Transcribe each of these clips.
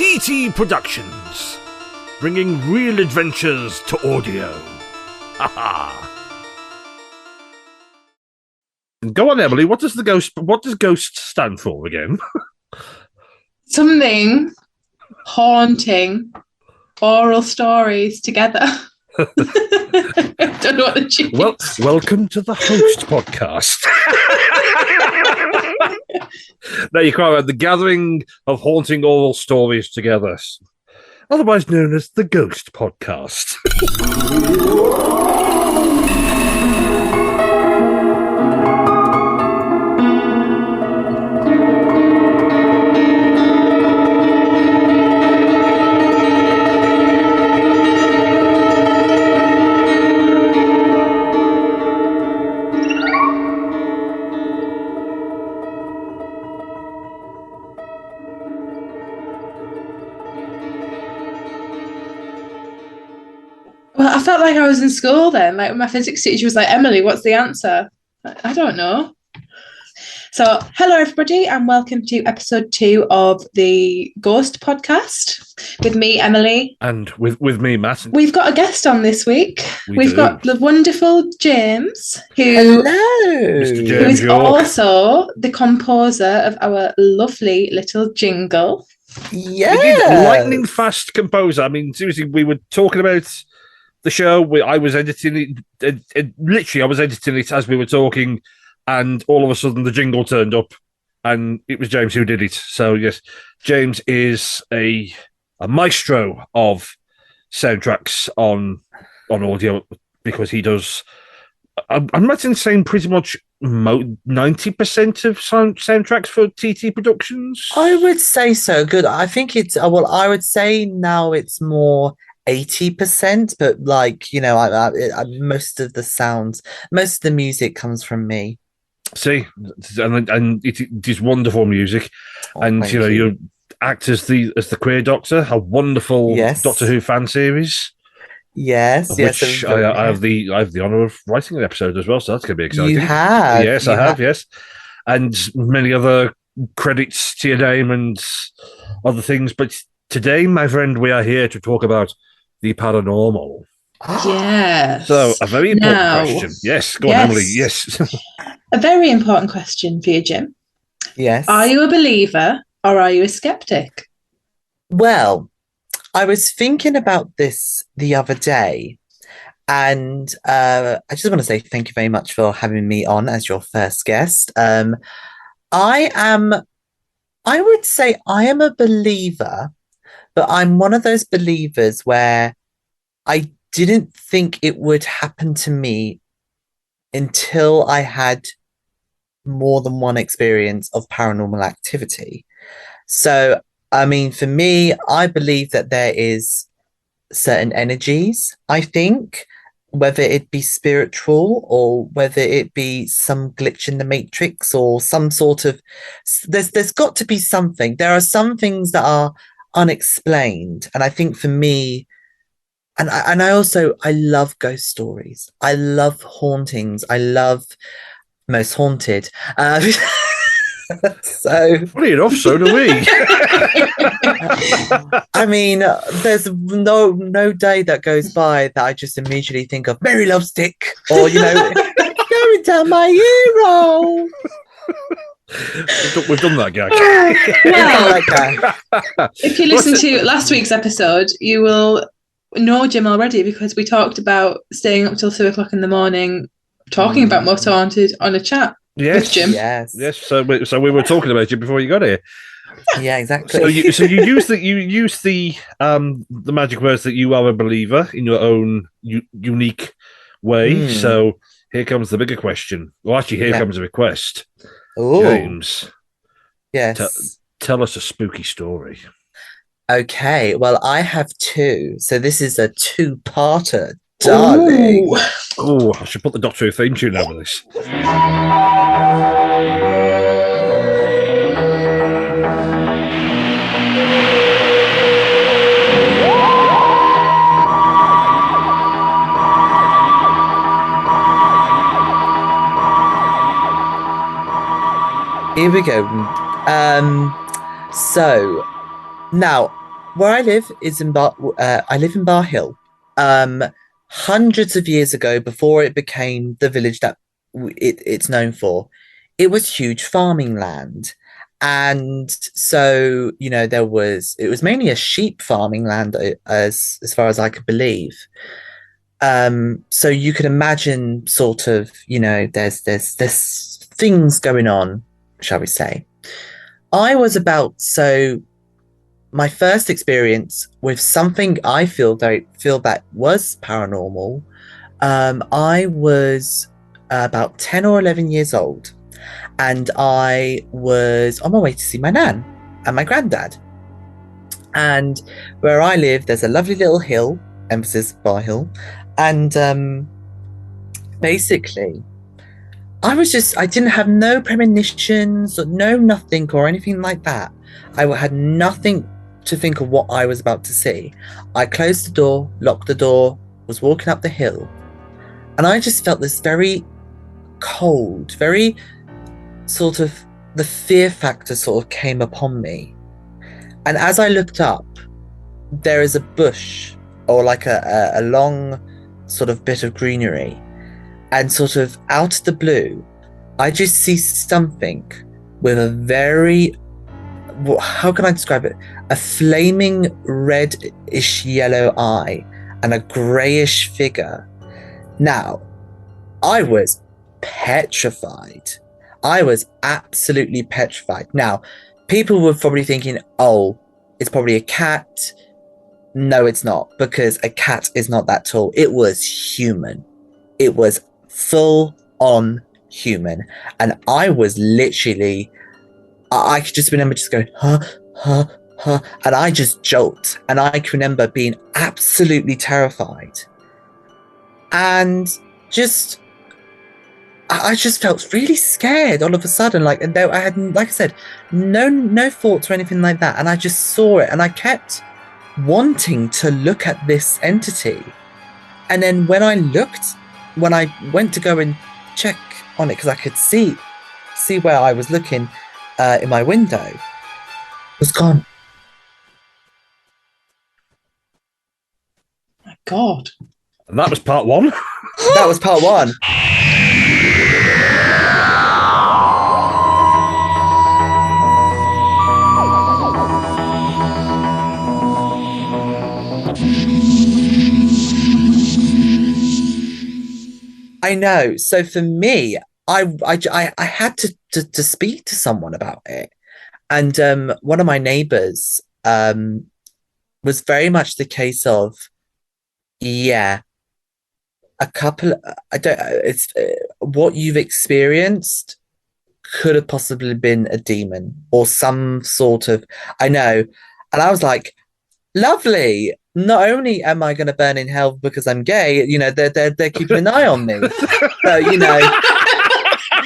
TT Productions, bringing real adventures to audio. Haha. Go on, Emily. What does ghost stand for again? Something haunting oral stories together. I don't know what the cheese. Well, welcome to the Host Podcast. No, you can't have the gathering of haunting oral stories together, otherwise known as the Ghost Podcast. Well, I felt like I was in school then. Like my physics teacher was like, Emily, what's the answer? I don't know. So, hello everybody, and welcome to episode 2 of the Ghost Podcast with me, Emily. And with me, Matt. We've got a guest on this week. We've got the wonderful James, who Mr. James is York. also the composer of our lovely little jingle. Yeah, Lightning fast composer. I mean, seriously, we were talking about the show. I was editing it. Literally, I was editing it as we were talking, and all of a sudden the jingle turned up, and it was James who did it. So yes, James is a maestro of soundtracks on audio, because he does. I'm not saying pretty much 90% of soundtracks for TT Productions. I would say so. Good. I think it's I would say now it's more 80%, but like, you know, most of the music comes from me. See, and it is wonderful music, and you act as the Queer Doctor, a wonderful Doctor Who fan series. Yes, which I have the honor of writing an episode as well, so that's going to be exciting. You have, yes, I have, yes, and many other credits to your name and other things. But today, my friend, we are here to talk about the paranormal. Yes. So, a very important question. Yes, go on, Emily. Yes. A very important question for you, Jim. Yes. Are you a believer or are you a skeptic? Well, I was thinking about this the other day, and I just want to say thank you very much for having me on as your first guest. I would say I am a believer, but I'm one of those believers where I didn't think it would happen to me until I had more than one experience of paranormal activity. So, I mean, for me, I believe that there is certain energies, I think, whether it be spiritual or whether it be some glitch in the matrix or some sort of, there's got to be something. There are some things that are unexplained. And I think for me, and I love ghost stories. I love hauntings. I love Most Haunted. So funny enough, so do we. I mean, there's no day that goes by that I just immediately think of Mary Loves Dick, or going down my hero. We've done that gag. Well, if you listen to last week's episode, you will know Jim already, because we talked about staying up till 2:00 in the morning talking about Most Haunted on a chat. Yes, with Jim. Yes. So we were talking about you before you got here. Yeah, exactly. So you use the magic words that you are a believer in your own unique way. So here comes the bigger question. Well, actually, here comes a request. Ooh. James. Yes. Tell us a spooky story. Okay. Well, I have 2. So this is a 2-parter. Darling. Oh, I should put the Doctor Who theme tune over this. Here we go. So now where I live is in I live in Bar Hill. Um, Hundreds of years ago, before it became the village that it's known for, it was huge farming land. And so, it was mainly a sheep farming land, as far as I could believe. So you could imagine sort of, there's things going on, shall we say. I was about so my first experience with something I feel that was paranormal. I was about 10 or 11 years old, and I was on my way to see my nan and my granddad. And where I live, there's a lovely little hill, emphasis Bar Hill, and basically, I didn't have no premonitions or no nothing or anything like that. I had nothing to think of what I was about to see. I closed the door, locked the door, was walking up the hill, and I just felt this very cold, very sort of, the fear factor sort of came upon me. And as I looked up, there is a bush, or like a long sort of bit of greenery, and sort of out of the blue, I just see something with a very, how can I describe it? A flaming reddish yellow eye and a greyish figure. Now, I was petrified. I was absolutely petrified. Now, people were probably thinking, oh, it's probably a cat. No, it's not, because a cat is not that tall. It was human. It was full on human. And I was literally, I could just remember just going, huh, huh, huh. And I just jolted. And I can remember being absolutely terrified. And I just felt really scared all of a sudden. And though I had, like I said, no thoughts or anything like that. And I just saw it, and I kept wanting to look at this entity. And then when I went to go and check on it, because I could see where I was looking in my window, it was gone. My God. And that was part one. That was part one. I know. So for me, I had to speak to someone about it, and one of my neighbors was very much the case of, yeah, a couple. I don't. It's what you've experienced could have possibly been a demon or some sort of. I know, and I was like, lovely. Not only am I going to burn in hell because I'm gay, they're keeping an eye on me. So,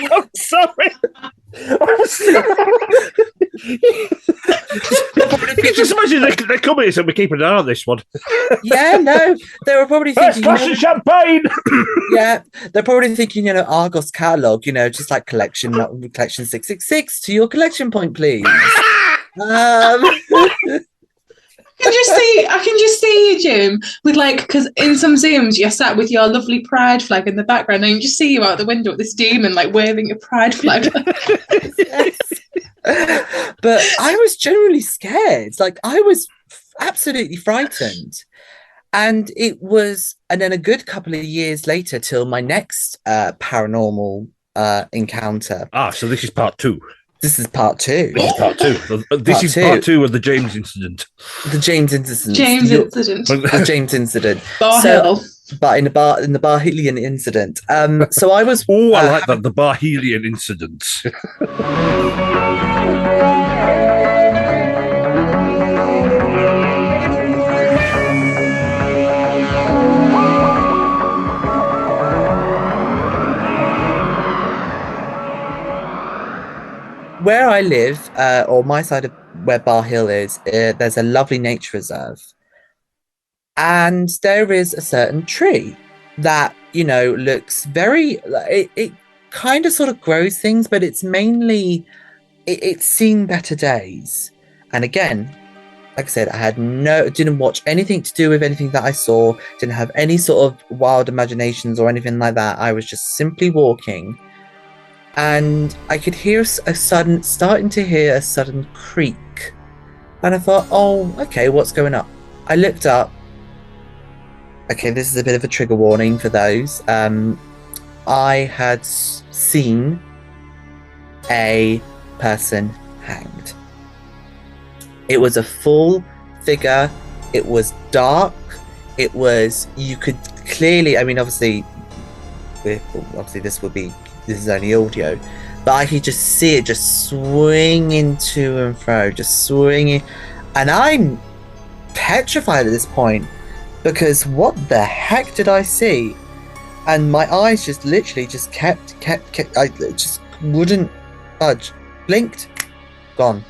I'm sorry. Just imagine they come here, so we keep an eye on this one. Yeah, no, they were probably thinking, glass of champagne. Yeah, they're probably thinking, Argos catalog, just like collection 666 to your collection point, please. I can just see you, Jim, with because in some Zooms you're sat with your lovely pride flag in the background, and you just see you out the window with this demon waving a pride flag. Yes. But I was genuinely scared. I was absolutely frightened. And then a good couple of years later till my next paranormal encounter. So this is part two. This is part two. This is part two. This is part two of the James incident. The James incident. The James incident. Bar Hill. But in the Barhelian incident. So I was. Oh, I like that. The Barhelian incident. Where I live, or my side of where Bar Hill is, there's a lovely nature reserve. And there is a certain tree that, looks very, it kind of sort of grows things, but it's mainly, it's seen better days. And again, like I said, didn't watch anything to do with anything that I saw, didn't have any sort of wild imaginations or anything like that. I was just simply walking, and I could hear starting to hear a sudden creak. And I thought, oh, okay, what's going on? I looked up. Okay, this is a bit of a trigger warning for those. I had seen a person hanged. It was a full figure. It was dark. You could clearly, I mean, obviously this is only audio, but I could just see it just swinging to and fro, just swinging. And I'm petrified at this point because what the heck did I see? And my eyes just literally just kept, I just wouldn't budge. Blinked, gone.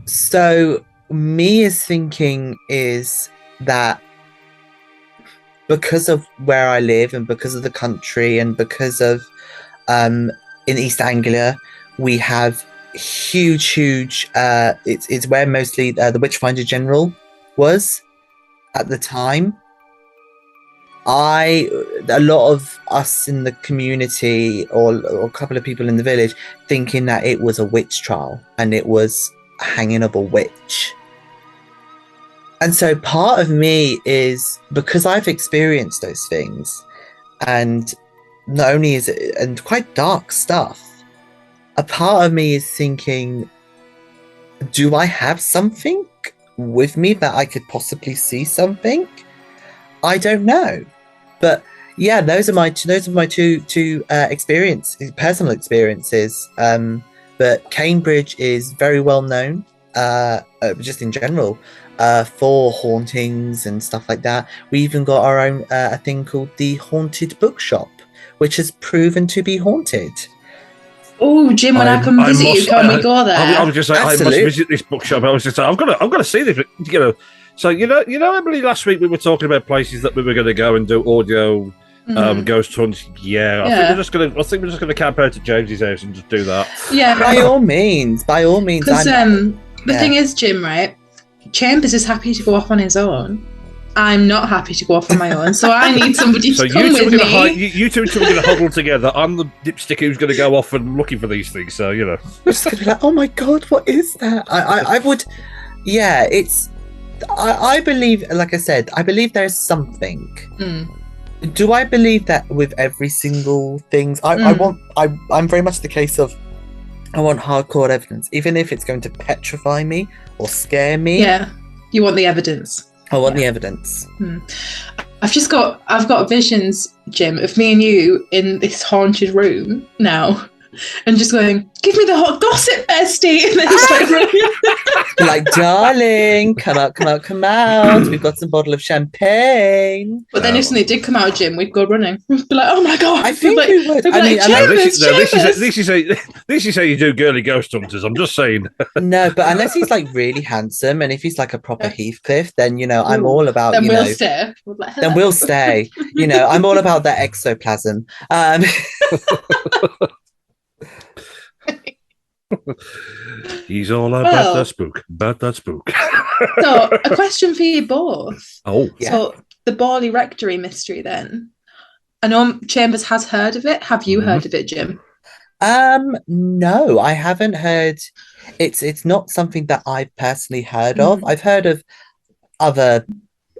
So me is thinking is that because of where I live and because of the country and because of in East Anglia we have huge it's where mostly the Witchfinder General was at the time. A lot of us in the community or a couple of people in the village thinking that it was a witch trial and it was hanging of a witch. And so part of me is, because I've experienced those things, and not only is it and quite dark stuff, a part of me is thinking, do I have something with me that I could possibly see something? I don't know. But yeah, those are my two personal experiences. But Cambridge is very well known, just in general, for hauntings and stuff like that. We even got our own a thing called the Haunted Bookshop, which has proven to be haunted. Oh, Jim, when I come visit you, can we go there? I was just saying, I must visit this bookshop. I was just saying, I've got to see this. You know, so you know, Emily. Last week we were talking about places that we were going to go and do audio ghost hunts. Yeah, I think we're just gonna camp out at James's house and just do that. Yeah, by all means. Because the thing is, Jim, right? Chambers is happy to go off on his own. I'm not happy to go off on my own, so I need somebody to come with me. You two are going to huddle together. I'm the dipstick who's going to go off and looking for these things. So you know, I'm just going to be like, oh my god, what is that? I would, yeah. It's, I believe, like I said, I believe there's something. Do I believe that with every single thing? I'm very much the case of, I want hardcore evidence, even if it's going to petrify me or scare me. Yeah, you want the evidence. I want the evidence. I've got visions, Jim, of me and you in this haunted room now, and just going, "Give me the hot gossip, bestie." And then just like, darling, come out. We've got some bottle of champagne. But then if something did come out, Jim, we'd go running. We'd be like, "Oh my god!" I think we would. This is how you do girly ghost hunters. I'm just saying. No, but unless he's like really handsome, and if he's like a proper Heathcliff, then I'm all about. Then we'll stay. Then we'll stay. I'm all about that ectoplasm. He's all about that spook. So, a question for you both. Oh, yeah. So, the Borley Rectory mystery then. I know Chambers has heard of it. Have you heard of it, Jim? No, I haven't heard. It's not something that I've personally heard of. I've heard of other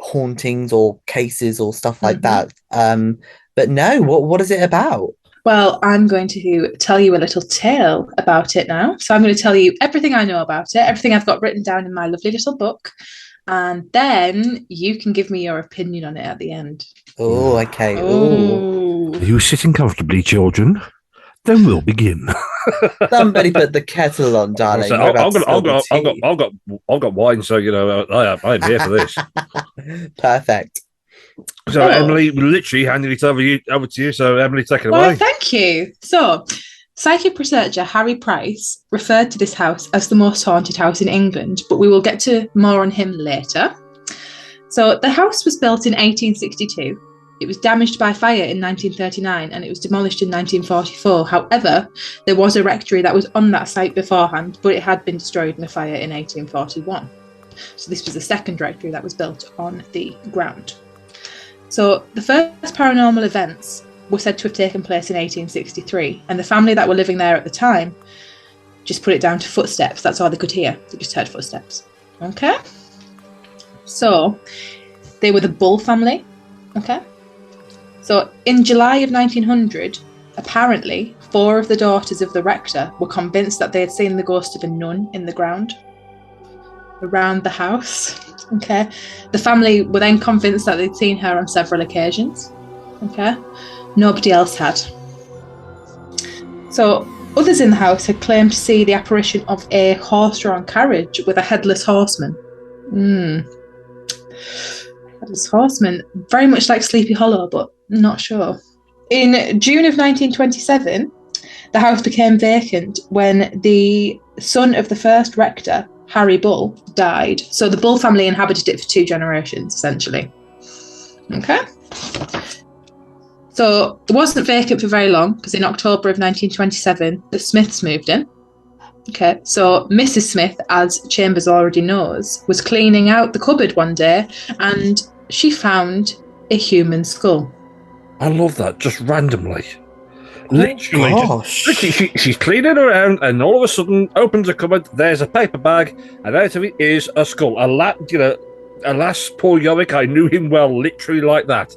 hauntings or cases or stuff like that. But no, what is it about? Well, I'm going to tell you a little tale about it now. So I'm going to tell you everything I know about it, everything I've got written down in my lovely little book, and then you can give me your opinion on it at the end. Oh, okay. Oh. Are you sitting comfortably, children? Then we'll begin. Somebody put the kettle on, darling. I've got wine, so I'm here for this. Perfect. So Emily, literally handing it over to you. So Emily, take it away. Well, thank you. So Psychic researcher Harry Price referred to this house as the most haunted house in England, but we will get to more on him later. So the house was built in 1862. It was damaged by fire in 1939 and it was demolished in 1944. However, there was a rectory that was on that site beforehand, but it had been destroyed in a fire in 1841. So this was the second rectory that was built on the ground. So the first paranormal events were said to have taken place in 1863, and the family that were living there at the time just put it down to footsteps. That's all they could hear. They just heard footsteps. Okay? So they were the Bull family. Okay? So in July of 1900, apparently 4 of the daughters of the rector were convinced that they had seen the ghost of a nun in the ground around the house. Okay? The family were then convinced that they'd seen her on several occasions. Okay? Nobody else had. So others in the house had claimed to see the apparition of a horse-drawn carriage with a headless horseman. Headless horseman, very much like Sleepy Hollow, but not sure. In June of 1927, the house became vacant when the son of the first rector, Harry Bull, died. So the Bull family inhabited it for 2 generations, essentially. Okay? So it wasn't vacant for very long, because in October of 1927, the Smiths moved in. Okay, so Mrs. Smith, as Chambers already knows, was cleaning out the cupboard one day and she found a human skull. I love that, just randomly. Literally, gosh. She's cleaning around and all of a sudden opens a cupboard, there's a paper bag, and out of it is a skull. Alas, poor Yorick, I knew him well, literally like that.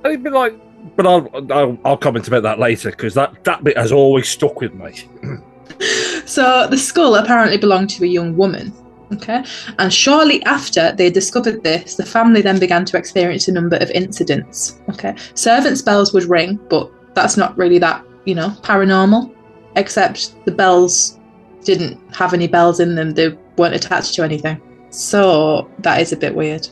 And he'd be like, but I'll comment about that later, because that bit has always stuck with me. So the skull apparently belonged to a young woman, okay? And shortly after they discovered this, the family then began to experience a number of incidents, okay? Servants' bells would ring, but that's not really that, paranormal, except the bells didn't have any bells in them. They weren't attached to anything. So that is a bit weird.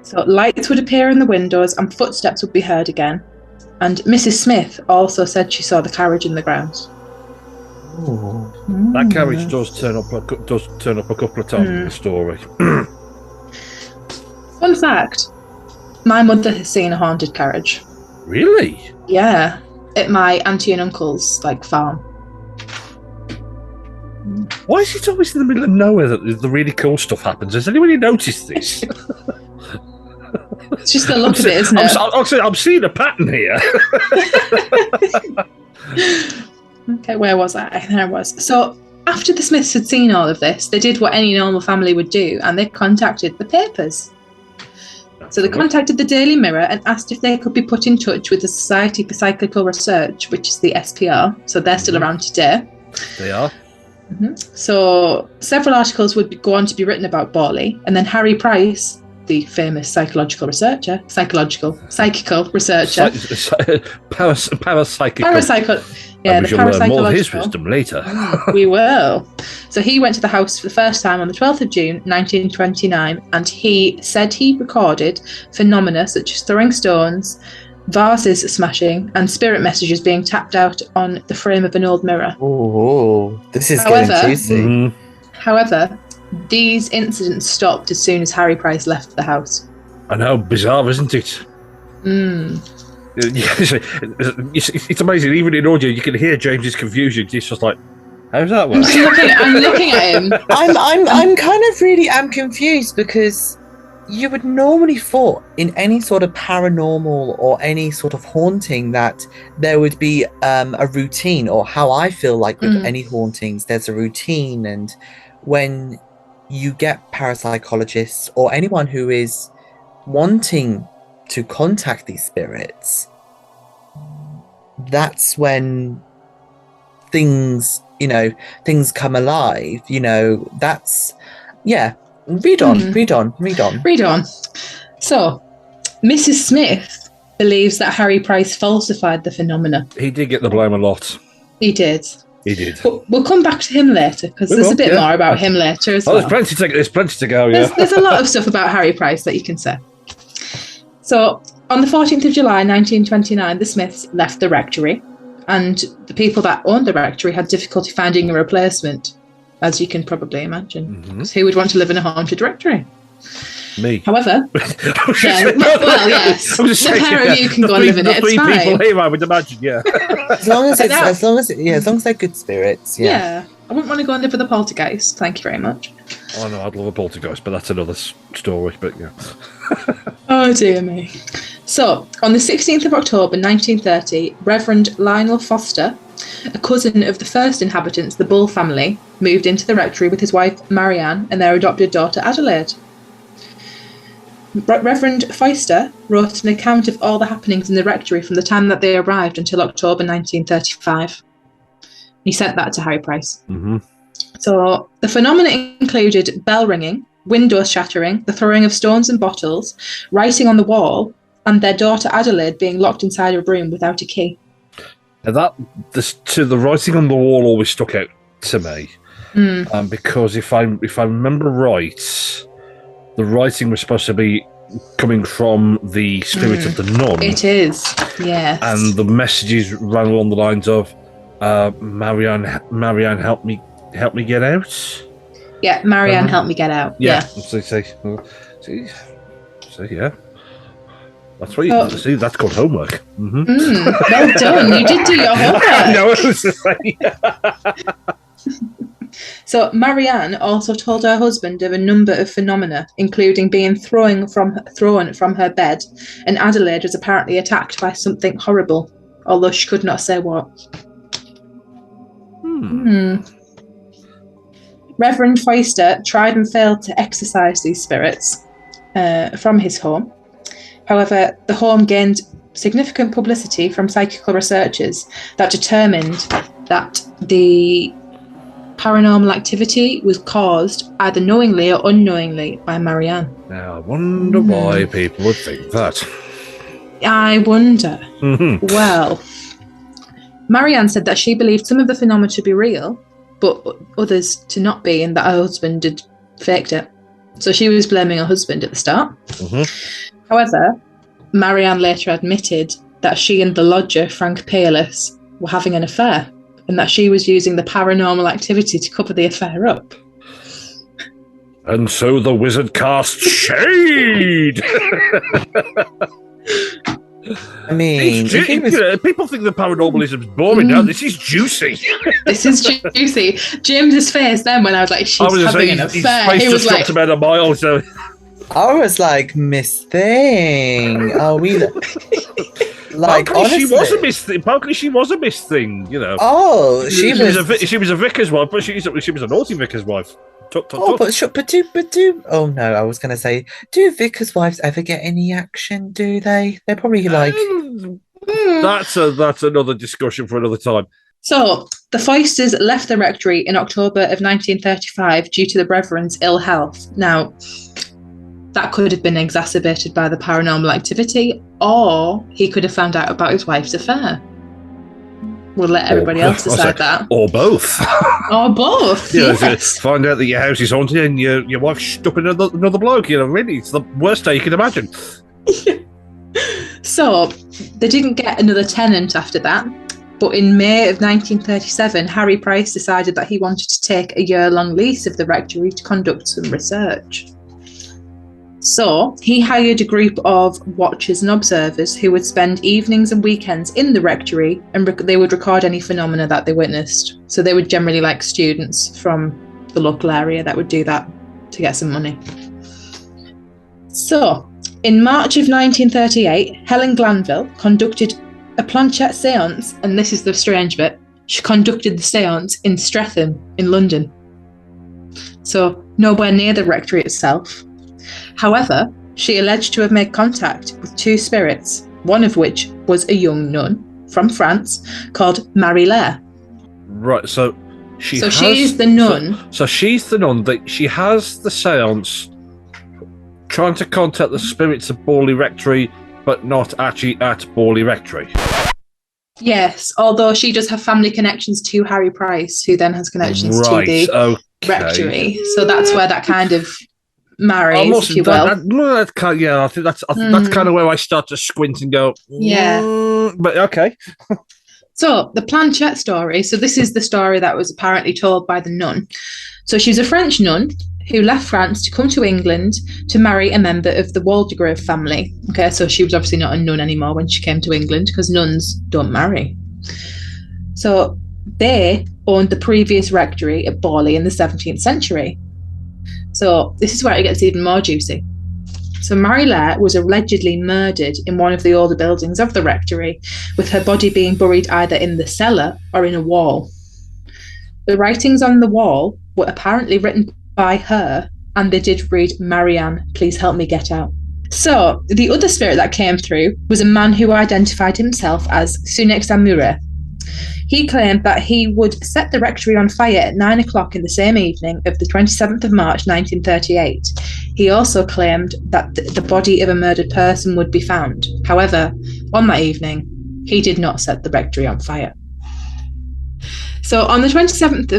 So lights would appear in the windows and footsteps would be heard again. And Mrs. Smith also said she saw the carriage in the grounds. That carriage does turn up a couple of times in the story. Fun fact, my mother has seen a haunted carriage. Really? Yeah, at my auntie and uncle's farm. Why is it always in the middle of nowhere that the really cool stuff happens? Has anybody noticed this? It's just the look of it, isn't it? I'm seeing a pattern here. Okay, where was I? There I was. So after the Smiths had seen all of this, they did what any normal family would do, and they contacted the papers. So they contacted the Daily Mirror and asked if they could be put in touch with the Society for Psychical Research, which is the SPR. So they're still around today. They are. So several articles would go on to be written about Borley, and then Harry Price, the famous psychical researcher. Parapsychical. Yeah, we shall learn more of his wisdom later. We will. So he went to the house for the first time on the 12th of June, 1929, and he said he recorded phenomena such as throwing stones, vases smashing, and spirit messages being tapped out on the frame of an old mirror. Oh, this is getting juicy. However, these incidents stopped as soon as Harry Price left the house. I know, bizarre, isn't it? It's amazing. Even in audio, you can hear James's confusion. He's just like, "How's that work?" I'm looking at him. I'm kind of really confused, because you would normally thought in any sort of paranormal or any sort of haunting that there would be a routine, or how I feel like with any hauntings, there's a routine. And when you get parapsychologists or anyone who is wanting to contact these spirits, that's when things come alive. That's, yeah. Read on. So, Mrs. Smith believes that Harry Price falsified the phenomena. He did get the blame a lot. He did. But we'll come back to him later, because there's a bit more about him later as well. There's plenty to go, yeah. There's a lot of stuff about Harry Price that you can say. So, on the 14th of July, 1929, the Smiths left the rectory, and the people that owned the rectory had difficulty finding a replacement, as you can probably imagine. Because who would want to live in a haunted rectory? Me. However, yes, the pair of you can go and live in it. It's three fine. people here, I would imagine, yeah. As long as they're good spirits, Yeah. I wouldn't want to go and live with a poltergeist. Thank you very much. Oh no, I'd love a poltergeist, but that's another story. But yeah. Oh dear me. So, on the 16th of October 1930, Reverend Lionel Foster, a cousin of the first inhabitants, the Bull family, moved into the rectory with his wife Marianne and their adopted daughter Adelaide. Reverend Foster wrote an account of all the happenings in the rectory from the time that they arrived until October 1935. He sent that to Harry Price. So the phenomena included bell ringing, windows shattering, the throwing of stones and bottles, writing on the wall, and their daughter Adelaide being locked inside a room without a key. Now the writing on the wall always stuck out to me, because if I remember right, the writing was supposed to be coming from the spirit of the nun. It is, yes. And the messages ran along the lines of, Marianne, help me get out. Yeah, Marianne, help me get out. Yeah. See, yeah. That's what you see. That's called homework. Well done. You did do your homework. No, it was just like, So Marianne also told her husband of a number of phenomena, including being thrown from her bed, and Adelaide was apparently attacked by something horrible, although she could not say what. Reverend Foster tried and failed to exorcise these spirits from his home. However, the home gained significant publicity from psychical researchers that determined that the paranormal activity was caused either knowingly or unknowingly by Marianne. Now, I wonder why people would think that. I wonder. Well, Marianne said that she believed some of the phenomena to be real, but others to not be, and that her husband had faked it. So she was blaming her husband at the start. However, Marianne later admitted that she and the lodger, Frank Peerless, were having an affair, and that she was using the paranormal activity to cover the affair up. And so the wizard cast shade! I mean, people think the paranormalism's boring now. This is juicy. This is juicy. James's face then when I was like, she's having an affair. He was like, about a mile, so. I was like, Miss Thing. Are we like? Honestly, she was a Miss Thing. Apparently, she was a Miss Thing. You know. Oh, she was a vicar's wife, but she was a naughty vicar's wife. But do. Oh no, I was going to say, do vicars' wives ever get any action? Do they? They're probably like. That's another discussion for another time. So the Foysters left the rectory in October of 1935 due to the Reverend's ill health. Now, that could have been exacerbated by the paranormal activity, or he could have found out about his wife's affair. We'll let everybody else decide that. Or both. Or both, yes. Find out that your house is haunted and your wife's stuck in another bloke. You know, really, it's the worst day you can imagine. So, they didn't get another tenant after that. But in May of 1937, Harry Price decided that he wanted to take a year-long lease of the rectory to conduct some research. So he hired a group of watchers and observers who would spend evenings and weekends in the rectory, and they would record any phenomena that they witnessed. So they would generally like students from the local area that would do that to get some money. So in March of 1938, Helen Glanville conducted a planchette seance, and this is the strange bit. She conducted the seance in Streatham in London. So nowhere near the rectory itself. However, she alleged to have made contact with two spirits, one of which was a young nun from France called Marie-Laire. Right, so she's the nun. So she's the nun that she has the seance trying to contact the spirits of Borley Rectory, but not actually at Borley Rectory. Yes, although she does have family connections to Harry Price, who then has connections to the rectory. So that's where that kind of marries, if you will. I think that's kind of where I start to squint and go, yeah. But okay. So the planchette story. So this is the story that was apparently told by the nun. So she was a French nun who left France to come to England to marry a member of the Waldegrave family. Okay, so she was obviously not a nun anymore when she came to England because nuns don't marry. So they owned the previous rectory at Borley in the 17th century. So this is where it gets even more juicy. So Marie-Laure was allegedly murdered in one of the older buildings of the rectory, with her body being buried either in the cellar or in a wall. The writings on the wall were apparently written by her, and they did read, "Marianne, please help me get out." So the other spirit that came through was a man who identified himself as Sunex Amure. He claimed that he would set the rectory on fire at 9 o'clock in the same evening of the 27th of March 1938. He also claimed that the body of a murdered person would be found. However, on that evening, he did not set the rectory on fire. So on the 27th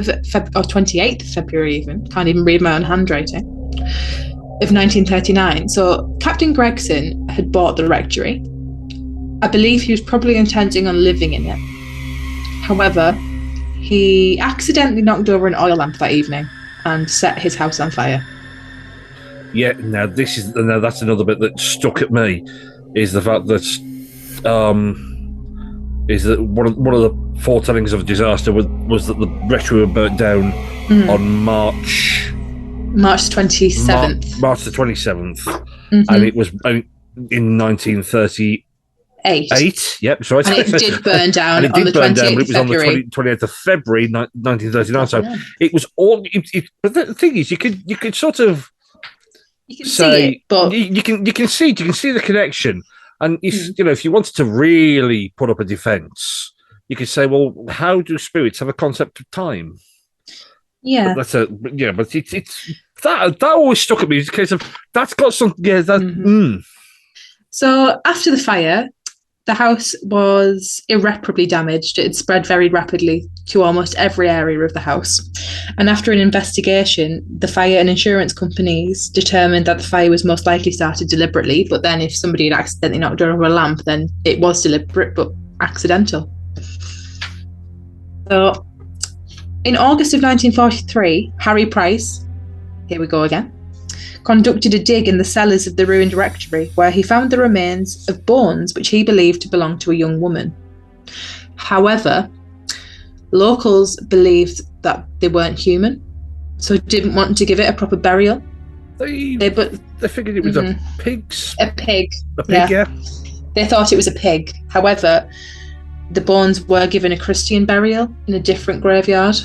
or 28th of February even, can't even read my own handwriting, of 1939, so Captain Gregson had bought the rectory. I believe he was probably intending on living in it. However, he accidentally knocked over an oil lamp that evening and set his house on fire. Yeah, now that's another bit that stuck at me, is the fact that is that one of the foretellings of disaster was that the rectory were burnt down on March 27th. March the 27th, and it was in 1938. Yep, sorry. And it did burn down and it on did the burn 28th down, but it was on the February. 28th of February 1939. So it was all. But the thing is, you could sort of say see it, but you can see the connection. And if if you wanted to really put up a defence, you could say, well, how do spirits have a concept of time? Yeah, But it's that always stuck at me. It's a case of that's got something. Yeah, that. So after the fire, the house was irreparably damaged. It had spread very rapidly to almost every area of the house. And after an investigation, the fire and insurance companies determined that the fire was most likely started deliberately. But then if somebody had accidentally knocked over a lamp, then it was deliberate but accidental. So in August of 1943, Harry Price, here we go again, conducted a dig in the cellars of the ruined rectory where he found the remains of bones which he believed to belong to a young woman. However, locals believed that they weren't human, so didn't want to give it a proper burial. They figured it was a pig's... A pig. A pig, yeah. They thought it was a pig. However, the bones were given a Christian burial in a different graveyard,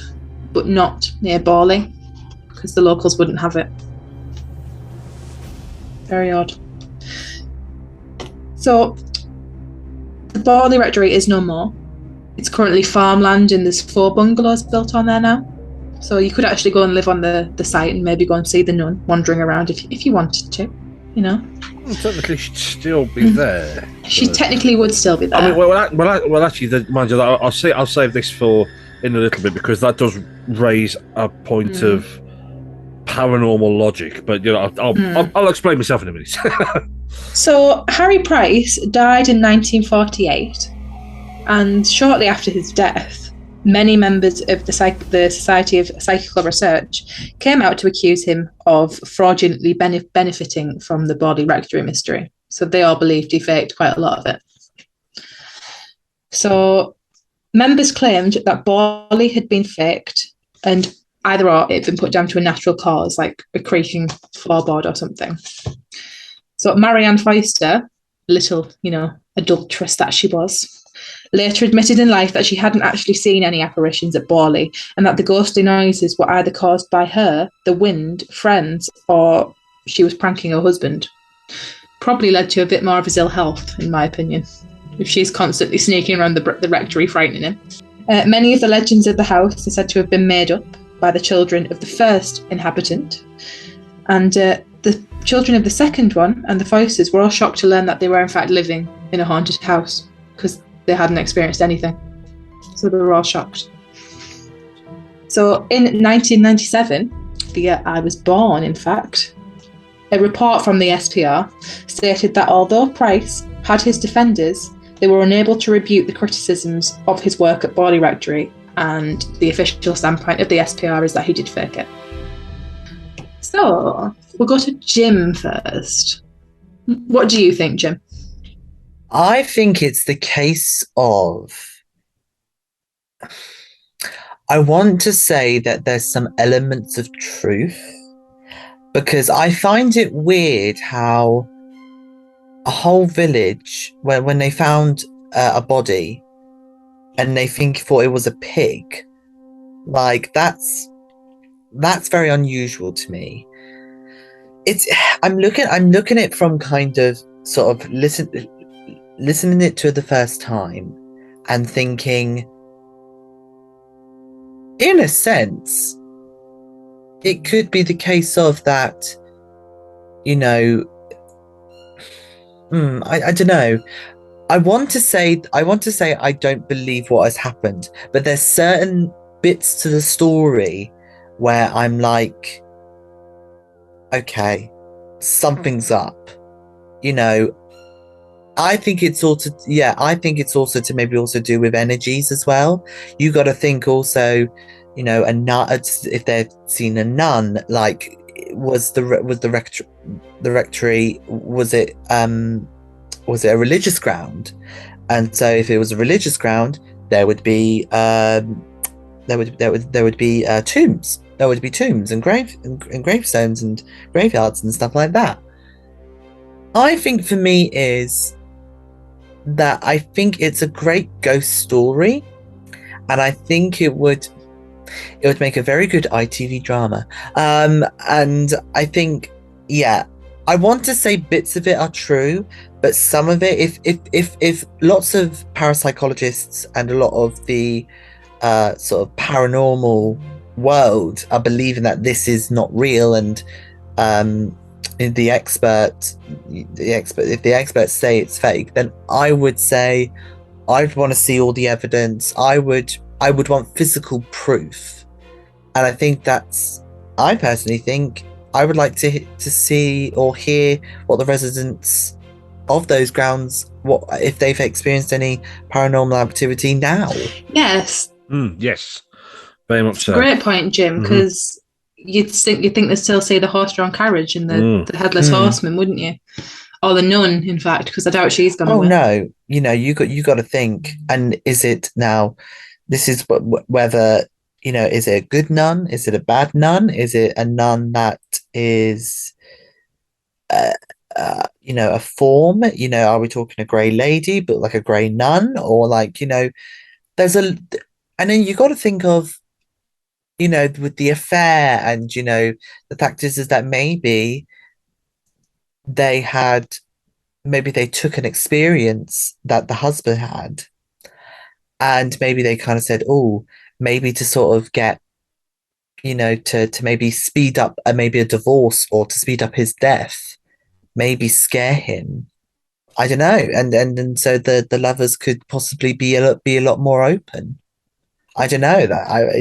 but not near Borley, because the locals wouldn't have it. Very odd. So, the Borley Rectory is no more. It's currently farmland and there's 4 bungalows built on there now. So you could actually go and live on the site and maybe go and see the nun wandering around if you wanted to, you know. Well, technically, she'd still be there. She technically would still be there. I mean, well, actually, mind you, I'll save this for in a little bit because that does raise a point of paranormal logic. But I'll explain myself in a minute. So Harry Price died in 1948, and shortly after his death, many members of the Society of Psychical Research came out to accuse him of fraudulently benefiting from the Borley Rectory mystery. So they all believed he faked quite a lot of it. So members claimed that Borley had been faked, and either or it had been put down to a natural cause, like a creaking floorboard or something. So Marianne Foyster, little, adulteress that she was, later admitted in life that she hadn't actually seen any apparitions at Borley, and that the ghostly noises were either caused by her, the wind, friends, or she was pranking her husband. Probably led to a bit more of his ill health, in my opinion, if she's constantly sneaking around the rectory frightening him. Many of the legends of the house are said to have been made up by the children of the first inhabitant, and the children of the second one and the Foysters were all shocked to learn that they were in fact living in a haunted house because they hadn't experienced anything. So they were all shocked. So in 1997, the year I was born, in fact, a report from the SPR stated that although Price had his defenders, they were unable to rebuke the criticisms of his work at Borley Rectory, and the official standpoint of the SPR is that he did fake it. So, we'll go to Jim first. What do you think, Jim? I think it's the case of, I want to say that there's some elements of truth, because I find it weird how a whole village, when they found a body and they thought it was a pig, like that's very unusual to me. I'm looking at it from kind of sort of listening it to the first time and thinking, in a sense, it could be the case of that, you know, I don't know. I want to say I don't believe what has happened, but there's certain bits to the story where I'm like, okay, something's up. You know, I think it's also to maybe also do with energies as well. You got to think also, you know, a nun, if they've seen a nun, like was the rectory, was it a religious ground? And so if it was a religious ground, there would be tombs. There would be tombs and gravestones and graveyards and stuff like that. I think for me is that I think it's a great ghost story, and I think it would make a very good ITV drama. And I think, yeah, I want to say bits of it are true, but some of it, if lots of parapsychologists and a lot of the sort of paranormal world are believing that this is not real, and if the experts say it's fake, then I would say I'd want to see all the evidence. I would want physical proof, and I personally think I would like to see or hear what the residents of those grounds, what if they've experienced any paranormal activity now. Yes. Yes, very much so. Great point, Jim, because you'd think they'd still see the horse-drawn carriage and the headless horseman, wouldn't you? Or the nun, in fact, because I doubt she's gone away. No, you know, you got to think. And is it now? This is whether, you know, is it a good nun? Is it a bad nun? Is it a nun that is, you know, a form? You know, are we talking a grey lady, but like a grey nun, or like, you know, and then you got to think of, you know, with the affair, and you know, the fact is that maybe they took an experience that the husband had, and maybe they kind of said, oh, maybe to sort of get, you know, to maybe speed up maybe a divorce, or to speed up his death, maybe scare him. I don't know, and so the lovers could possibly be a lot more open. I don't know, that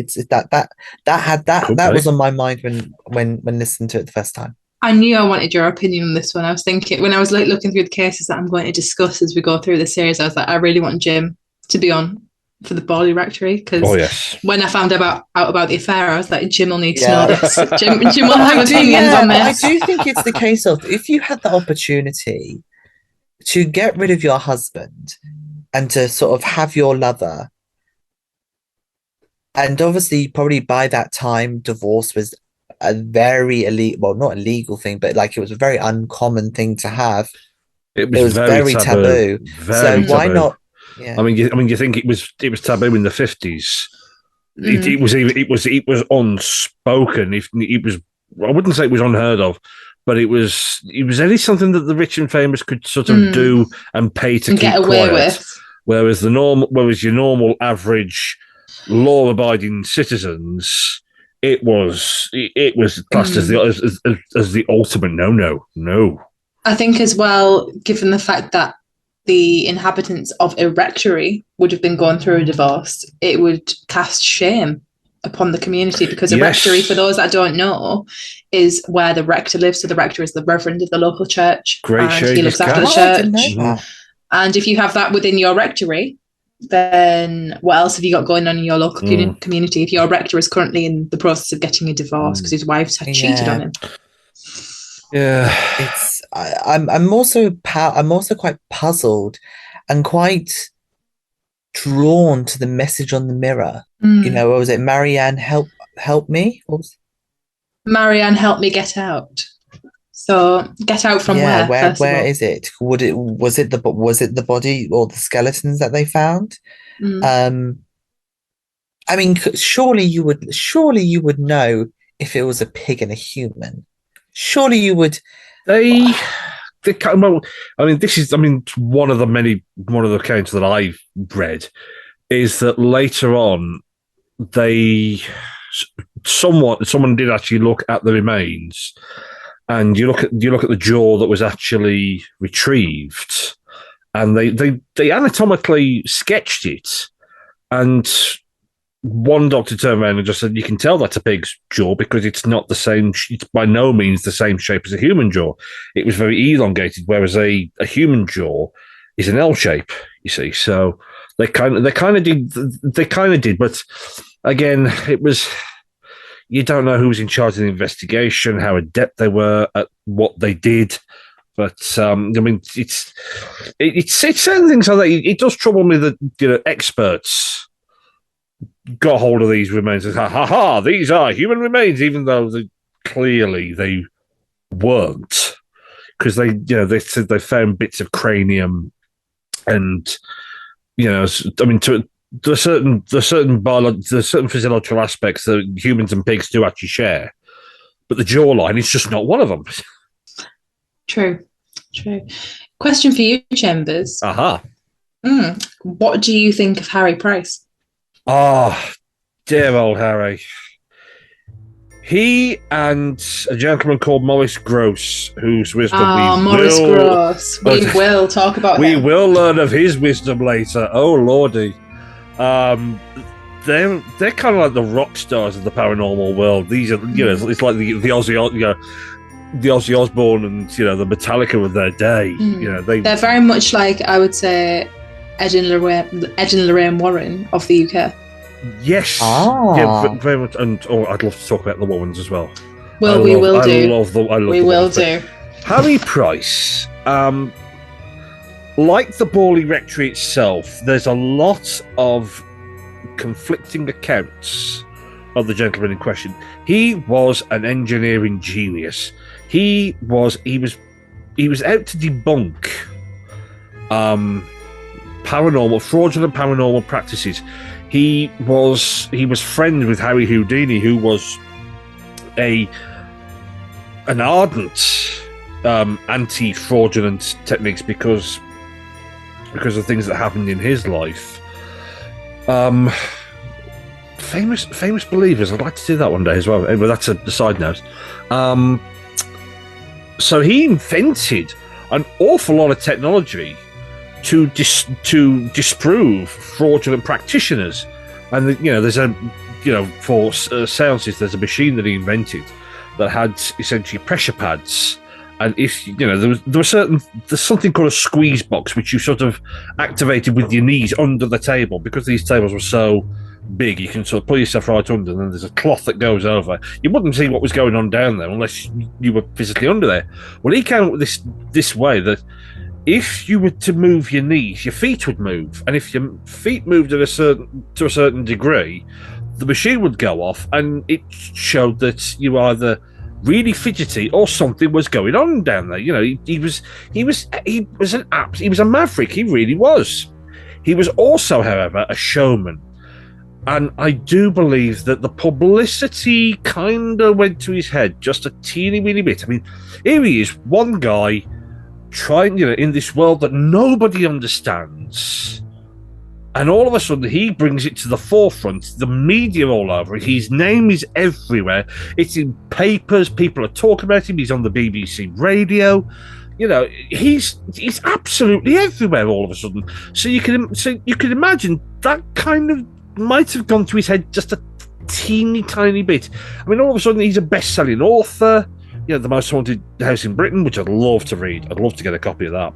was on my mind when listening to it the first time. I knew I wanted your opinion on this one. I was thinking, when I was like looking through the cases that I'm going to discuss as we go through the series, I was like, I really want Jim to be on for the Borley Rectory, because when I found out about the affair, I was like, Jim will need to know this. Jim will have opinions on this. I do think it's the case of, if you had the opportunity to get rid of your husband and to sort of have your lover, and obviously probably by that time divorce was a very illegal, well, not illegal thing, but like it was a very uncommon thing to have. It was very taboo. So why not? Yeah. I mean, you think it was taboo in the 50s. It was unspoken. It was, I wouldn't say it was unheard of, but it was only something that the rich and famous could sort of do and pay to keep get away with. Whereas your normal average law-abiding citizens, it was classed as the ultimate no. I think as well, given the fact that the inhabitants of a rectory would have been going through a divorce, it would cast shame upon the community, because a rectory, for those that don't know, is where the rector lives. So the rector is the reverend of the local church, and he looks after the church. And if you have that within your rectory, then what else have you got going on in your local community? If your rector is currently in the process of getting a divorce because his wife had cheated on him. Yeah, I'm also quite puzzled and quite drawn to the message on the mirror. You know, what was it? Marianne, help me. Marianne, help me get out. So get out from where? Where is it? Was it the body or the skeletons that they found? I mean, surely you would know if it was a pig and a human. Surely you would. Well, I mean, one of the accounts that I've read is that later on, someone did actually look at the remains, and you look at the jaw that was actually retrieved, and they anatomically sketched it, and one doctor turned around and just said, you can tell that's a pig's jaw because it's not the same. It's by no means the same shape as a human jaw. It was very elongated, whereas a human jaw is an L shape. You see, so they kind of did. But again, it was, you don't know who was in charge of the investigation, how adept they were at what they did. But I mean, it's certain things like that. It does trouble me that experts got hold of these remains and said, ha, these are human remains, even though clearly they weren't, because they said they found bits of cranium, and I mean, to the certain physiological aspects that humans and pigs do actually share, but the jawline is just not one of them. True. Question for you, Chambers. What do you think of Harry Price? Oh, dear old Harry. He and a gentleman called Maurice Grosse, whose wisdom Maurice Grosse. We will talk about him. We will learn of his wisdom later. Oh, lordy. They're kind of like the rock stars of the paranormal world. These are, it's like the Ozzy Osbourne and the Metallica of their day. They're very much like, I would say, Ed and Lorraine Warren of the UK. Yes. Yeah, very much. And I'd love to talk about the Warrens as well. Well, we will do. We will do. Harry Price, like the Borley Rectory itself, there's a lot of conflicting accounts of the gentleman in question. He was an engineering genius. He was out to debunk fraudulent paranormal practices. He was friends with Harry Houdini, who was an ardent anti-fraudulent techniques because of things that happened in his life. Famous believers. I'd like to do that one day as well. Anyway, that's a side note. So he invented an awful lot of technology to disprove fraudulent practitioners, and there's for seances, there's a machine that he invented that had essentially pressure pads, and if there's something called a squeeze box which you sort of activated with your knees under the table, because these tables were so big you can sort of pull yourself right under, and then there's a cloth that goes over. You wouldn't see what was going on down there unless you were physically under there. Well, he came up with this way that if you were to move your knees, your feet would move, and if your feet moved to a certain degree, the machine would go off, and it showed that you were either really fidgety or something was going on down there. He was a maverick. He really was. He was also, however, a showman, and I do believe that the publicity kind of went to his head just a teeny weeny bit. I mean, here he is, one guy trying, in this world that nobody understands, and all of a sudden he brings it to the forefront. The media all over it. His name is everywhere. It's in papers. People are talking about him. He's on the BBC radio. He's absolutely everywhere all of a sudden. So you can imagine that kind of might have gone to his head just a teeny tiny bit. I mean, all of a sudden he's a best-selling author. The Most Haunted House in Britain, which I'd love to read. I'd love to get a copy of that.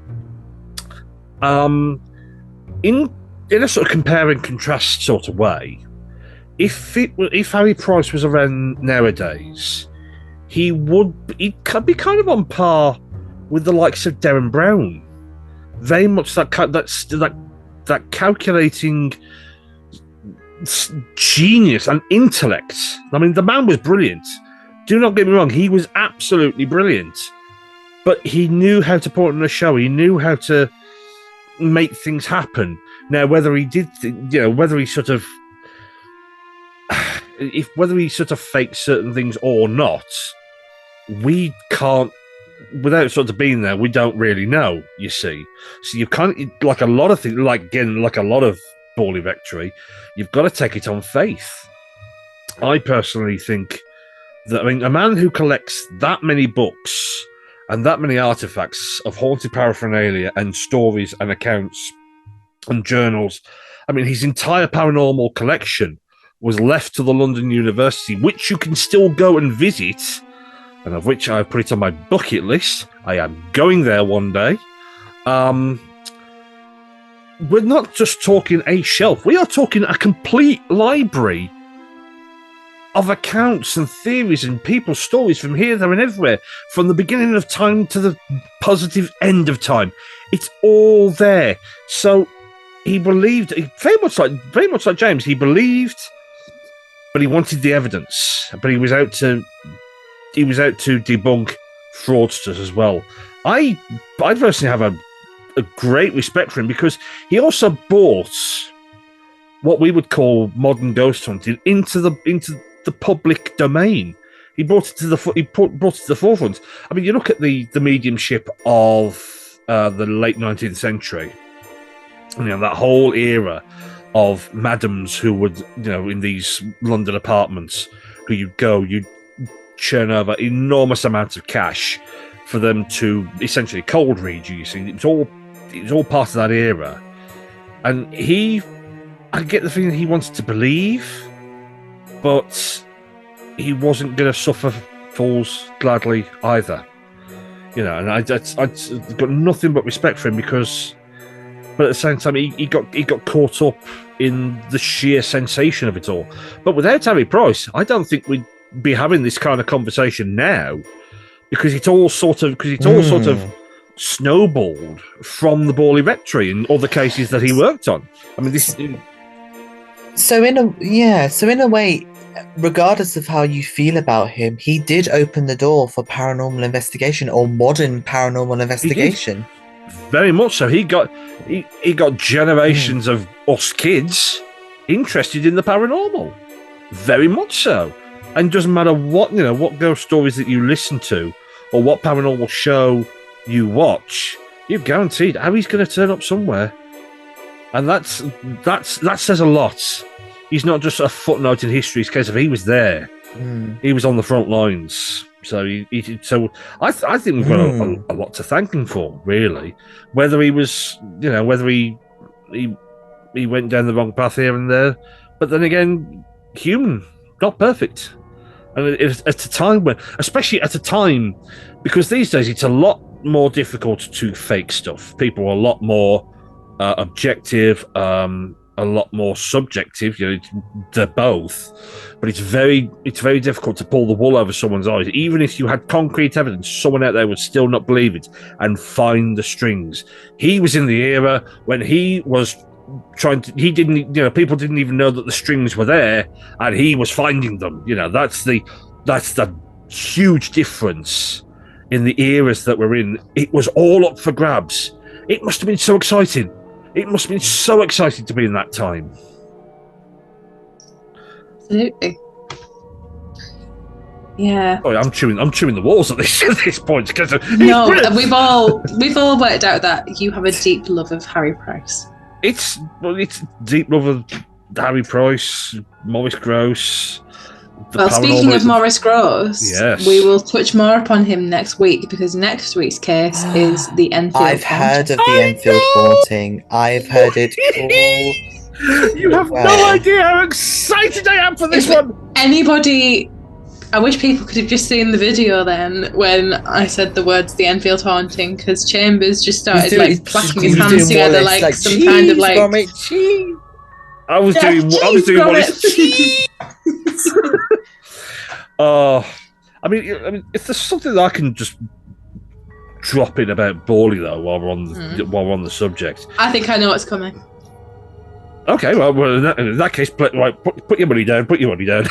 In a sort of compare and contrast sort of way, if Harry Price was around nowadays, he could be kind of on par with the likes of Derren Brown. Very much that calculating genius and intellect. I mean, the man was brilliant. Do not get me wrong; he was absolutely brilliant. But he knew how to put on a show. He knew how to make things happen. Now, whether he did, whether he sort of faked certain things or not, we can't. Without sort of being there, we don't really know. You see, so you can't, like a lot of things, like a lot of Borley Rectory, you've got to take it on faith. I personally think that, I mean, a man who collects that many books and that many artifacts of haunted paraphernalia and stories and accounts and journals, I mean, his entire paranormal collection was left to the London University, which you can still go and visit, and of which I put it on my bucket list. I am going there one day. We're not just talking a shelf. We are talking a complete library of accounts and theories and people's stories from here, there, and everywhere, from the beginning of time to the positive end of time. It's all there. So he believed, very much like James. He believed, but he wanted the evidence. But he was out to debunk fraudsters as well. I personally have a great respect for him, because he also brought what we would call modern ghost hunting into the public domain. He brought it to the forefront. I mean, you look at the mediumship of the late 19th century. That whole era of madams who would, in these London apartments, who you'd churn over enormous amounts of cash for them to essentially cold read you. You see, it was all part of that era, and I get the feeling he wanted to believe, but he wasn't going to suffer fools gladly either. And I got nothing but respect for him, but at the same time, he got caught up in the sheer sensation of it all. But without Harry Price, I don't think we'd be having this kind of conversation now, because it's all sort of snowballed from the Borley Rectory and other cases that he worked on. I mean, this. So in a way, regardless of how you feel about him, he did open the door for paranormal investigation, or modern paranormal investigation. Very much so. He got generations of us kids interested in the paranormal. Very much so. And doesn't matter what ghost stories that you listen to or what paranormal show you watch, you're guaranteed Harry's going to turn up somewhere. And that says a lot. He's not just a footnote in history. It's a case of he was there. He was on the front lines. So I think we've got a lot to thank him for, really. Whether he was, whether he went down the wrong path here and there, but then again, human, not perfect. And at a time when, especially at a time, because these days it's a lot more difficult to fake stuff. People are a lot more objective, a lot more subjective. They're both, but it's very difficult to pull the wool over someone's eyes. Even if you had concrete evidence, someone out there would still not believe it and find the strings. He was in the era when he was people didn't even know that the strings were there, and he was finding them. That's the huge difference in the eras that we're in. It was all up for grabs. It must have been so exciting. It must have been so exciting to be in that time. Absolutely. Yeah. Oh, I'm chewing the walls at this point, because no, we've all worked out that you have a deep love of Harry Price. It's deep love of Harry Price, Maurice Grosse. Well, speaking of Maurice Grosse, yes, we will touch more upon him next week, because next week's case is the Enfield. I've heard of the Enfield haunting. I've heard it all. You have no idea how excited I am for this one. Anybody I wish people could have just seen the video then when I said the words "the Enfield haunting," because Chambers just started clacking his hands together like some kind of like. Gromit, cheese. I was doing Wallace. I mean, if there's something that I can just drop in about Borley though, while we're on the subject, I think I know what's coming. Okay, well in that case, put your money down. Put your money down.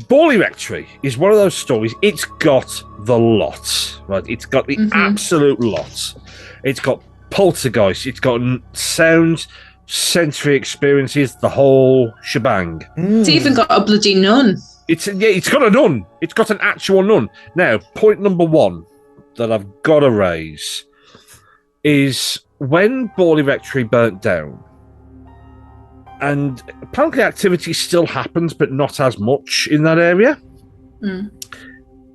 Borley Rectory is one of those stories. It's got the lot, right? It's got the absolute lot. It's got poltergeist. It's got sound, sensory experiences, the whole shebang. It's even got a bloody nun. It's got a nun. It's got an actual nun. Now, point number one that I've got to raise is when Borley Rectory burnt down, and apparently activity still happens, but not as much in that area.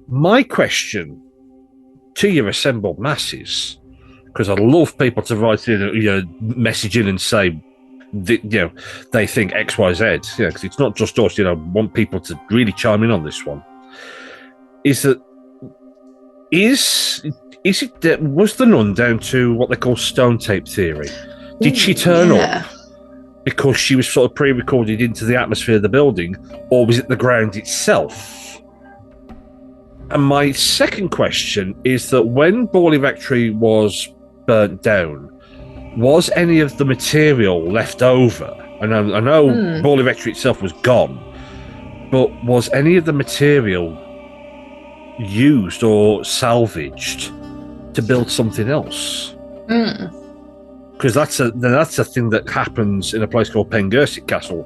My question to your assembled masses, because I'd love people to write in, message in and say, they think X, Y, Z, because it's not just us. I want people to really chime in on this one. Is that was the nun down to what they call stone tape theory? Did she turn up because she was sort of pre-recorded into the atmosphere of the building, or was it the ground itself? And my second question is that when Borley Rectory was burnt down, was any of the material left over? I know Borley Rectory itself was gone, but was any of the material used or salvaged to build something else? Because that's a thing that happens in a place called Pengersic Castle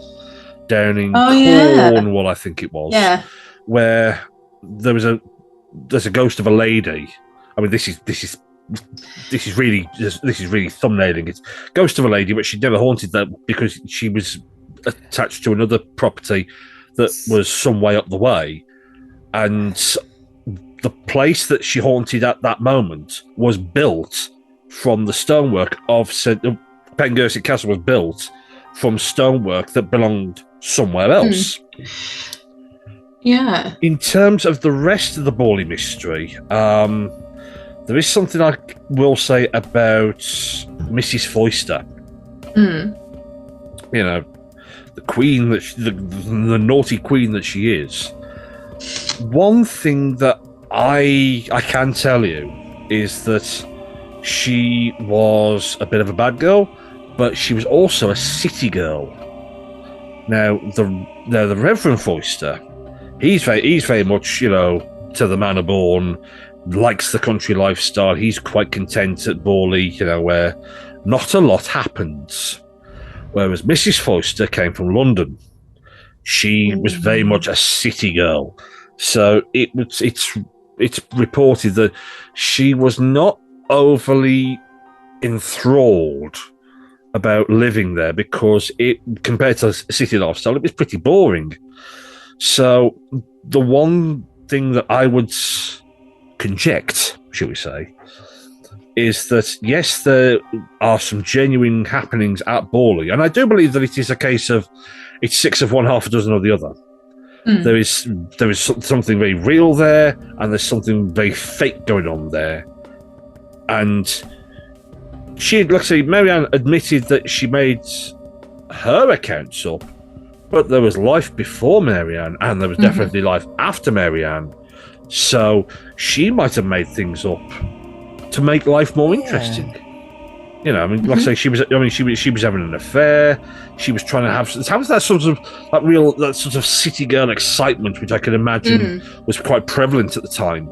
down in Cornwall, I think it was. Yeah, where there's a ghost of a lady. I mean, this is really thumbnailing it. Ghost of a lady, but she never haunted that because she was attached to another property that was some way up the way, and the place that she haunted at that moment was built from the stonework of Pengersic Castle was built from stonework that belonged somewhere else. Yeah. In terms of the rest of the Borley mystery, there is something I will say about Mrs. Foyster. The queen the naughty queen that she is. One thing that I can tell you is that she was a bit of a bad girl, but she was also a city girl. Now the Reverend Foyster, he's very much to the manor born, likes the country lifestyle. He's quite content at Borley, where not a lot happens. Whereas Mrs. Foyster came from London. She was very much a city girl. So it's reported that she was not overly enthralled about living there because compared to city lifestyle, it was pretty boring. So the one thing that I would conject, shall we say, is that yes, there are some genuine happenings at Borley, and I do believe that it is a case of it's 6 of one, half a dozen of the other. There is something very real there, and there's something very fake going on there. And Marianne admitted that she made her accounts up, but there was life before Marianne, and there was definitely life after Marianne. So she might have made things up to make life more interesting. Like I say, she was having an affair. She was trying to have that sort of city girl excitement, which I can imagine was quite prevalent at the time.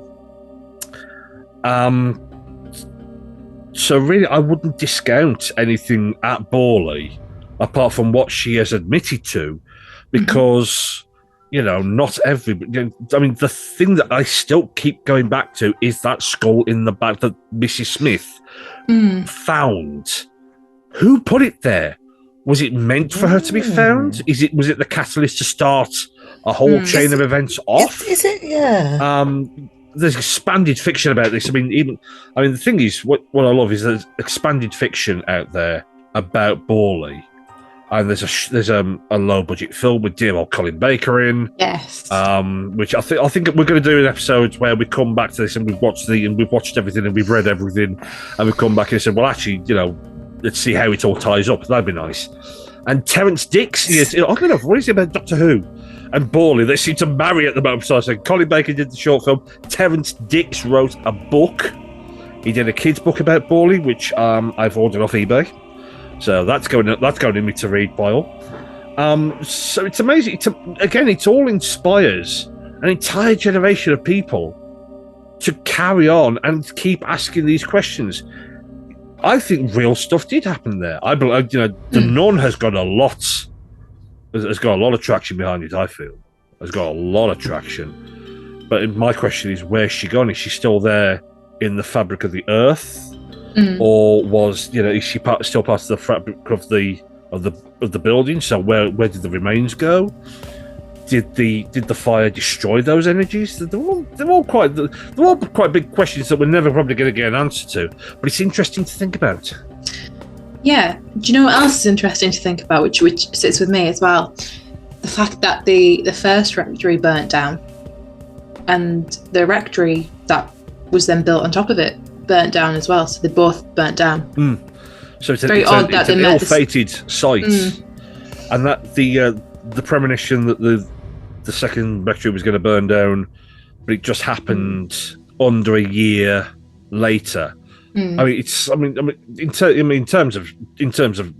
So really, I wouldn't discount anything at Borley apart from what she has admitted to, because not everybody. I mean, the thing that I still keep going back to is that skull in the back that Mrs. Smith found. Who put it there? Was it meant for her to be found? Was it the catalyst to start a whole chain of events off? Is it? Yeah. There's expanded fiction about this. I mean, the thing is, what I love is there's expanded fiction out there about Borley, And there's a low budget film with dear old Colin Baker in. Yes. Which I think we're going to do an episode where we come back to this and we've watched everything and we've read everything and we've come back and said, well, actually, let's see how it all ties up. That'd be nice. And Terence Dix, I don't know, what is it about Doctor Who and Borley? They seem to marry at the moment. So I said, Colin Baker did the short film. Terence Dix wrote a book. He did a kids' book about Borley, which I've ordered off eBay. So that's going in my to read pile. So it's amazing. It all inspires an entire generation of people to carry on and keep asking these questions. I think real stuff did happen there. I believe, the Nun has got a lot of traction behind it. I feel has got a lot of traction. But my question is, where's she gone? Is she still there in the fabric of the earth? Or is she still part of the fabric of the building? So where did the remains go? Did the fire destroy those energies? They're all quite big questions that we're never probably going to get an answer to. But it's interesting to think about. Yeah. Do you know what else is interesting to think about, which sits with me as well? The fact that the first rectory burnt down, and the rectory that was then built on top of it burnt down as well. So they both burnt down. So it's an ill-fated site, and that the premonition that the second rectory was going to burn down, but it just happened under a year later. I mean, in terms of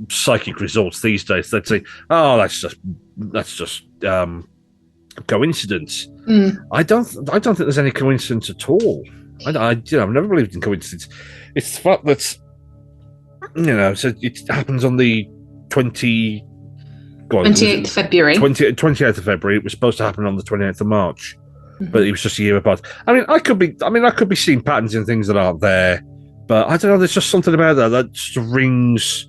psychic results these days, they'd say, "Oh, that's just coincidence." I don't think there's any coincidence at all. I've never believed in coincidence. It's the fact that so it happens on the 28th February. 28th of February. It was supposed to happen on the 28th of March, but it was just a year apart. I could be seeing patterns in things that aren't there, but I don't know. There's just something about that just rings.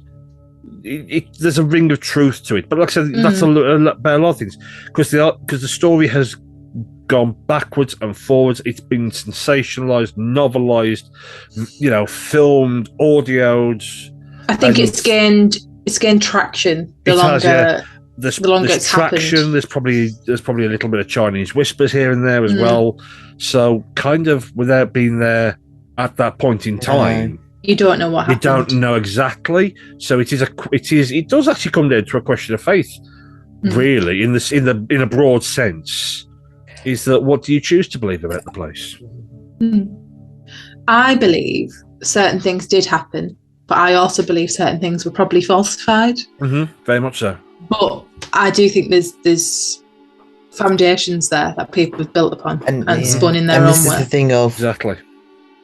There's a ring of truth to it. But like I said, that's about a lot of things because the story has gone backwards and forwards. It's been sensationalized, novelized, filmed, audioed. I think it's gained traction the longer it's traction happened. There's probably a little bit of Chinese whispers here and there as well. So kind of without being there at that point in time, you don't know what happened. You don't know exactly. So it does actually come down to a question of faith, really, in a broad sense. Is that what do you choose to believe about the place? I believe certain things did happen, but I also believe certain things were probably falsified. Very much so. But I do think there's foundations there that people have built upon and spun in their own way. This is the thing of exactly.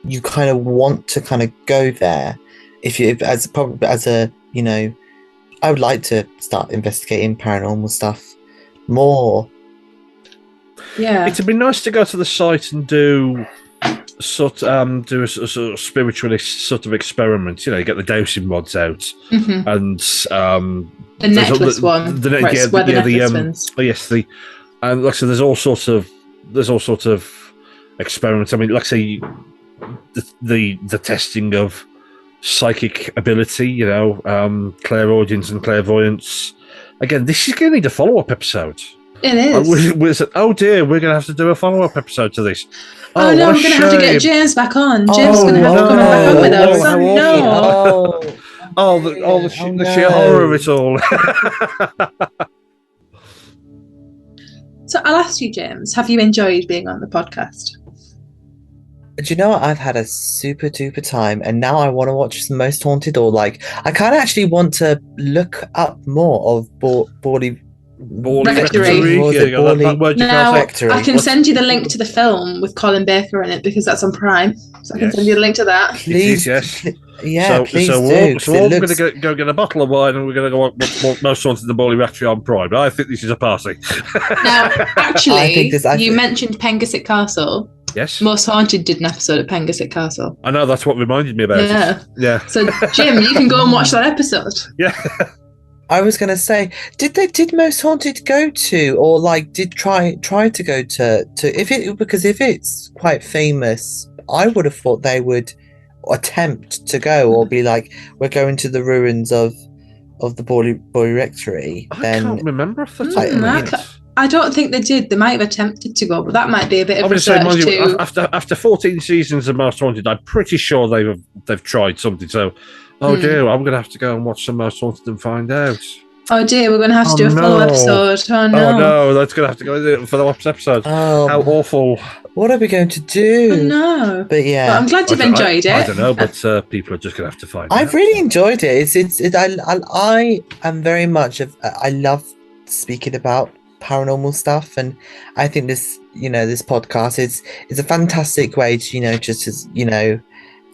You kind of want to kind of go there. I would like to start investigating paranormal stuff more. Yeah, it'd be nice to go to the site and do a sort of spiritualist sort of experiment. You get the dowsing rods out and the necklace one. The necklace oh yes, and like I said, there's all sorts of experiments. I mean, like I say, the testing of psychic ability. Clairaudience and clairvoyance. Again, this is going to need a follow-up episode. It is. We said, oh dear, we're going to have to do a follow-up episode to this. Oh no, we're going to have to get James back on. James is going to have to come back on with us. The sheer horror of it all. So I'll ask you, James, have you enjoyed being on the podcast? Do you know what? I've had a super duper time, and now I want to watch The Most Haunted, or I kind of actually want to look up more of Borley Rectory. I can send you the link to the film with Colin Baker in it because that's on Prime. So I can send you the link to that. Please, yes. Please do. We're going to go get a bottle of wine and we're going to go watch Most Haunted the Borley Rectory on Prime. I think this is a party. Now, actually, you mentioned Pengusick Castle. Yes. Most Haunted did an episode at Pengusick Castle. I know, that's what reminded me about it. Yeah. So, Jim, you can go and watch that episode. Yeah. I was going to say, did Most Haunted go to, or did try to go to because if it's quite famous, I would have thought they would attempt to go or be like, we're going to the ruins of of the Borley Rectory, I then can't remember off the top of I- my I head. ca- I don't think they did. They might have attempted to go, but that might be a bit I'm of going to say, research mind you, too. after 14 seasons of Most Haunted, I'm pretty sure they've tried something. So, oh dear, I'm going to have to go and watch some Most Haunted and find out. Oh dear, we're going to have to Oh, do a follow no. episode. Oh no. Oh no, that's going to have to go for the next episode. How awful! what are we going to Oh, do? no. But yeah, Well, I'm glad you've enjoyed it. I don't know, but people are just going to have to find out. I've really enjoyed it. I am very much I love speaking about paranormal stuff, and I think this podcast is a fantastic way to just as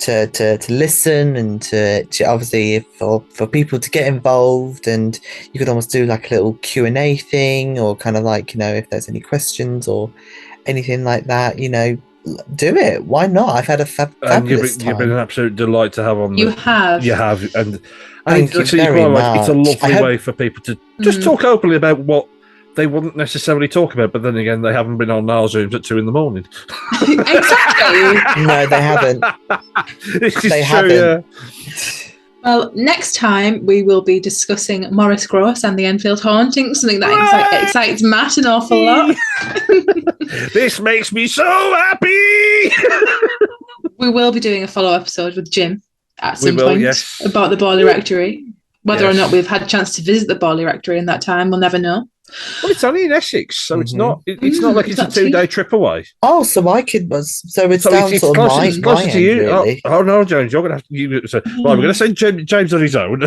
to listen and to obviously for people to get involved, and you could almost do like a little Q&A thing, or kind of like if there's any questions or anything like that, do it. Why not? I've had a fabulous time. You've been an absolute delight to have on. You have. You have, and Thank you very much. It's a lovely I hope- way for people to just talk openly about what they wouldn't necessarily talk about, but then again, they haven't been on Niall Zooms at 2 a.m. Exactly. No, they haven't. They haven't. Yeah. Well, next time we will be discussing Morris Gross and the Enfield haunting, something that excites Matt an awful lot. This makes me so happy. We will be doing a follow episode with Jim at some point yes. about the Borley Rectory. Whether or Yes. not we've had a chance to visit the Borley Rectory in that time, we'll never know. Well, it's only in Essex, so it's Mhm. not. It's not like it's a It's not too- 2-day trip away. Oh, so I could. So it's So down it's sort of closer, my, it's closer my to end, you. really. Oh no, James, you're going to have to. Right, we're going to send James on his own,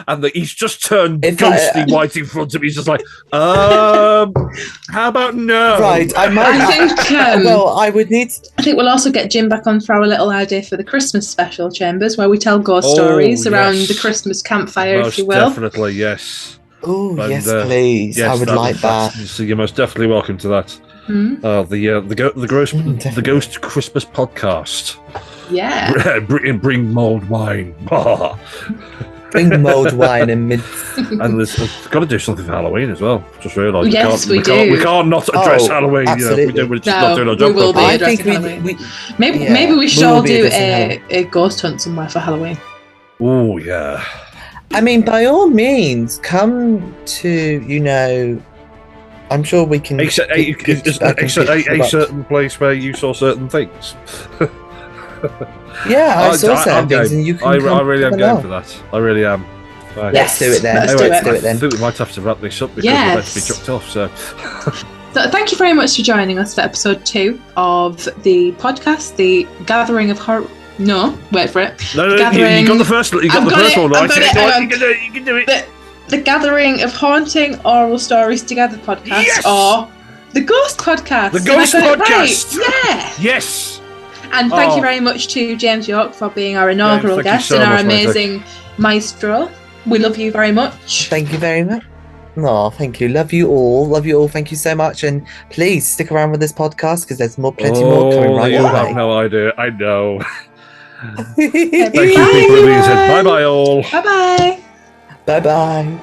and he's just turned If I- ghostly white in front of me. He's just like, how about no? Right, I might. I think well, I would need. I think we'll also get Jim back on for our little idea for the Christmas special, Chambers, where we tell ghost Oh, stories around yes. the Christmas campfire, Most if you will. definitely, yes. Oh And, yes, please. Yes, I would like that. So you're most definitely welcome to that. Hmm? The Ghost Christmas podcast. Yeah. Bring mulled wine. Bring mulled wine and mid. And we've got to do something for Halloween as well. Just realised Yes, we we do. can't not address Oh, Halloween. absolutely. We're just No, not doing our job we will be. properly. I think addressing we. Maybe we should we will all be do addressing a ghost hunt somewhere for Halloween. Oh yeah. I mean, by all means, come to. I'm sure we can. Except get- get back and a pick up. certain place where you saw certain things. Yeah, I saw I'm certain things, game. and you can. I come really am along. game for that. I really am. Right. Let's do it then. Let's Anyway, do it. do it then. I think we might have to wrap this up because we're about to be chucked off. So. So thank you very much for joining us for episode 2 of the podcast, The Gathering of Horror. No, wait for it. No, you Gathering- got the first. You got I've the got first it, one I've right. got it, Go on, hang you can do it. You can do it. The Gathering of Haunting Oral Stories Together podcast, Yes! or the Ghost Podcast. The Have I Ghost got it Podcast. right? Yeah. Yes. And thank Oh. you very much to James York for being our inaugural thank you guest so and our much, mate. amazing maestro. We love you very much. Thank you very much. No, thank you. Love you all. Love you all. Thank you so much. And please stick around with this podcast because there's plenty more coming right you your have way. no idea. I know. Okay, Thank you, people. Bye bye all. Bye bye. Bye bye.